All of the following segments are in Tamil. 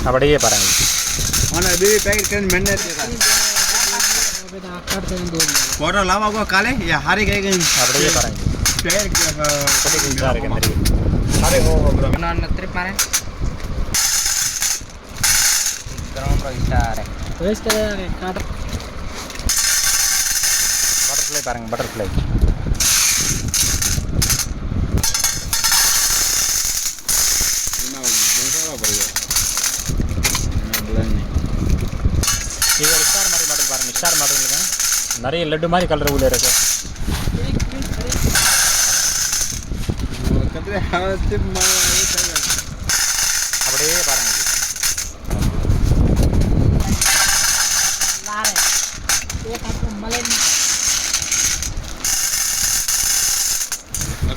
அப்படியே பாருங்க. ஆனால் பேபி पैकेट के मैंने फोटो लावा को काले या हारे गए அப்படியே பாருங்க. पैकेट குட்டி இருக்கு நிறைய. अरे हो ब्रो நான் ட்ரிப் மாறேன் ग्राउंड रो स्टार है वेस्ट काट பட்டர்ஃப்ளை பாருங்க, பட்டர்ஃப்ளை. இது ஒரு ஸ்டார் மாதிரி மாடல் பாருங்க. ஸ்டார் மாடலுங்க நிறைய லட்டு மாதிரி கலர் உள்ள இருக்கு. அப்படியே பாருங்க.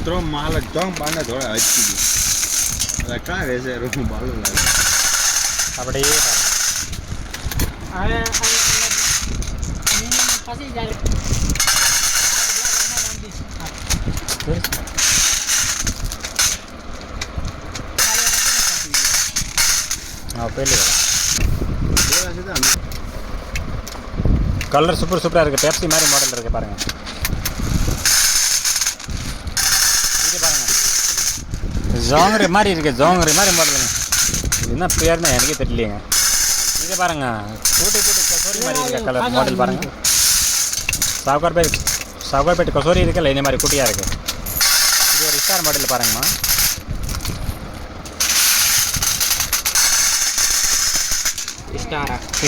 तो माल एकदम बांधा थोड़ा अच्छी भी रखा है वैसे रूम बालू लगा அப்படியே अरे फंसी जा पहले கலர் சூப்பர் சூப்பராக இருக்குது. பெப்சி மாதிரி மாடல் இருக்குது பாருங்கள். இது பாருங்கள், ஜோங்கரி மாதிரி இருக்குது. ஜோங்கரி மாதிரி மாடலுங்க. என்ன பேர்னா எனக்கே தெரியலைங்க. இது பாருங்கள், கூட்டி கூட்டி கசோரி மாதிரி இருக்க கலர் மாடல் பாருங்கள். சாவுகார்பேட் கசோரி இருக்குல்ல, இந்த மாதிரி குட்டியாக இருக்குது. இது ஒரு ஸ்டார் மாடல் பாருங்கம்மா.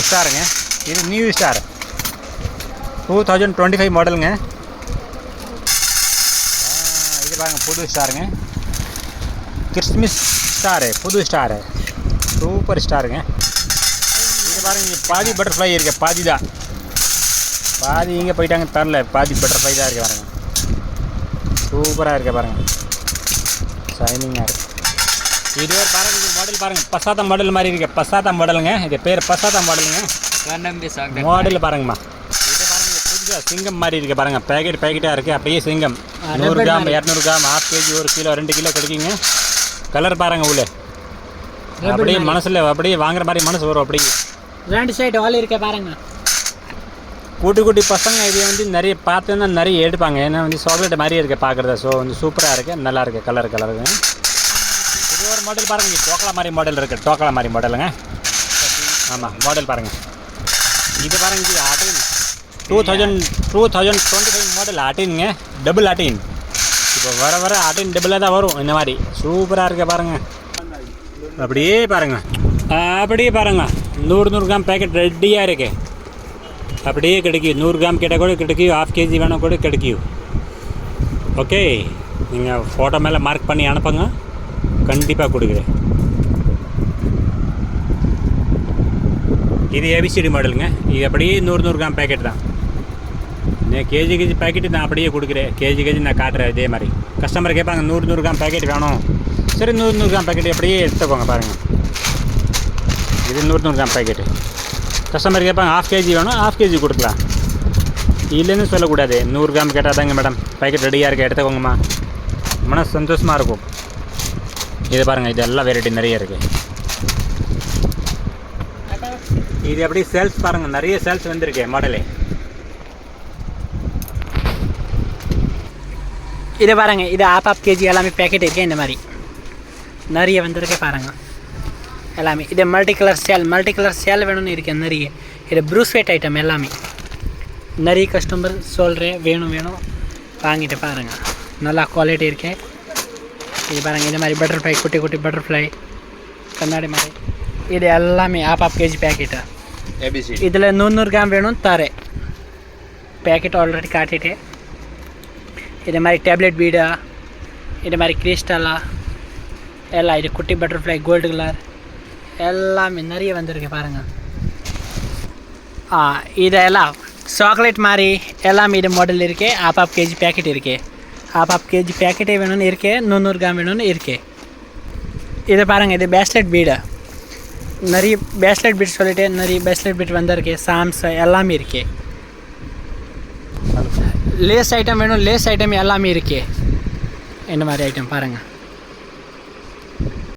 ஸ்டாருங்க. இது நியூ ஸ்டார் 2025 மாடலுங்க. இது பாருங்கள், புது ஸ்டாருங்க. கிறிஸ்மஸ் ஸ்டாரு, புது ஸ்டாரு, சூப்பர் ஸ்டாருங்க. இது பாருங்க, பாதி பட்டர்ஃப்ளை இருக்கு. பாதி தான், பாதி இங்கே போயிட்டாங்க தரல. பாதி பட்டர்ஃப்ளை தான் இருக்குது பாருங்கள். சூப்பராக இருக்குது பாருங்கள், ஷைனிங்காக இருக்குது. இது ஒரு பாருங்க, இது மாடல் பாருங்கள், பசாத்தா மாடல் மாதிரி இருக்குது. பசாத்தா மாடலுங்க. இது பேர் பசாத்தா மாடலுங்க. மாடல் பாருங்கம்மா. இது பாருங்கள், புதுசாக சிங்கம் மாதிரி இருக்குது பாருங்கள். பேக்கெட்டாக இருக்குது. அப்படியே சிங்கம் 100 gram 200 gram 1/2 KG 1 kilo 2 kilo கிடைக்குங்க. கலர் பாருங்கள் உள்ள, அப்படியே மனசில் அப்படியே வாங்குற மாதிரி மனசு வரும். அப்படியே 2 சைடு ஆல் இருக்க பாருங்க. கூட்டி கூட்டி பசங்க இதை வந்து நிறைய பார்த்தோன்னா நிறைய எடுப்பாங்க. ஏன்னா வந்து சாக்லேட் மாதிரியே இருக்குது பார்க்குறது. ஸோ வந்து சூப்பராக இருக்குது, நல்லா இருக்குது. கலருங்க. இது ஒரு மாடல் பாருங்கள், டோக்கலா மாதிரி மாடல் இருக்குது. டோக்கலா மாதிரி மாடலுங்க. ஆமாம், மாடல் பாருங்கள். இது பாருங்க, இது 2025 மாடல் 18ங்க. டபுள் 18. இப்போ வர 18 டபுளாக தான் வரும். இந்த மாதிரி சூப்பராக இருக்க பாருங்கள். அப்படியே பாருங்கள், 100 கிராம் பேக்கெட் ரெடியாக இருக்குது. அப்படியே கிடைக்கும். 100 கிராம் கேட்டால் கூட கிடைக்கும். 1/2 கேஜி வேணால் கூட கிடைக்கும். ஓகே, நீங்கள் ஃபோட்டோ மேலே மார்க் பண்ணி அனுப்புங்க, கண்டிப்பாக கொடுக்குறேன். இது ஏபிசிடி மாடலுங்க. இது அப்படியே 100 கிராம் பேக்கெட் தான். நான் கேஜி பேக்கெட்டு நான் அப்படியே கொடுக்குறேன். கேஜி நான் காட்டுறேன். இதே மாதிரி கஸ்டமர் கேட்பாங்க, 100 கிராம் பேக்கெட் வேணும். சரி, 100 கிராம் பேக்கெட் அப்படியே எடுத்துக்கோங்க பாருங்கள். இது 100 கிராம் பேக்கெட்டு. கஸ்டமர் கேட்பாங்க 1/2 கேஜி வேணும், 1/2 கேஜி கொடுக்கலாம். இல்லைன்னு சொல்லக்கூடாது. 100 கிராம் கேட்டால் தாங்க மேடம் பேக்கெட் ரெடியாக இருக்க, எடுத்துக்கோங்கம்மா. மனசு சந்தோஷமாக இருக்கும். இது பாருங்கள், இது எல்லாம் வெரைட்டி நிறைய இருக்குது. இது அப்படியே சேல்ஸ் பாருங்கள், நிறைய சேல்ஸ் வந்திருக்கு மாடலே. இது பாருங்க, இது 1/2 கேஜி எல்லாமே பேக்கெட் இருக்குது. இந்த மாதிரி நிறைய வந்திருக்கே பாருங்கள் எல்லாமே. இது மல்டி கலர் சேல் வேணும்னு இருக்கேன் நிறைய. இது ப்ரூஸ்வேட் ஐட்டம் எல்லாமே. நிறைய கஸ்டமர் சொல்கிறேன், வேணும் வாங்கிட்டு பாருங்கள். நல்லா குவாலிட்டி இருக்கு. இது பாருங்கள், இந்த மாதிரி பட்டர்ஃப்ளை, குட்டி பட்டர்ஃப்ளை கண்ணாடி மாதிரி. இது எல்லாமே 1/2 கேஜி பேக்கெட்டு. இதில் 100 கிராம் வேணும் தரேன். பேக்கெட் ஆல்ரெடி காட்டிட்டு. இது மாதிரி டேப்லெட் பீடா, இது மாதிரி கிறிஸ்டலா எல்லாம். இது குட்டி பட்டர்ஃப்ளை கோல்டு கலர் எல்லாமே நிறைய வந்திருக்கு பாருங்கள். இதெல்லாம் சாக்லேட் மாதிரி எல்லாமே இது மாடல் இருக்குது. 1/2 கேஜி பேக்கெட் இருக்குது. 1/2 கேஜி பேக்கெட்டே வேணும்னு இருக்குது. 100 கிராம் வேணும்னு இருக்குது. இது பாருங்கள், இது பேஸ்லெட் பீடு. நிறைய பேஸ்லெட் பீட் சொல்லிட்டு நிறைய பேஸ்லெட் பீட் வந்திருக்கு. சாம்ஸ் எல்லாமே இருக்குது. லேஸ் ஐட்டம் வேணும், லேஸ் ஐட்டம் எல்லாமே இருக்குது. இந்த மாதிரி ஐட்டம் பாருங்கள்.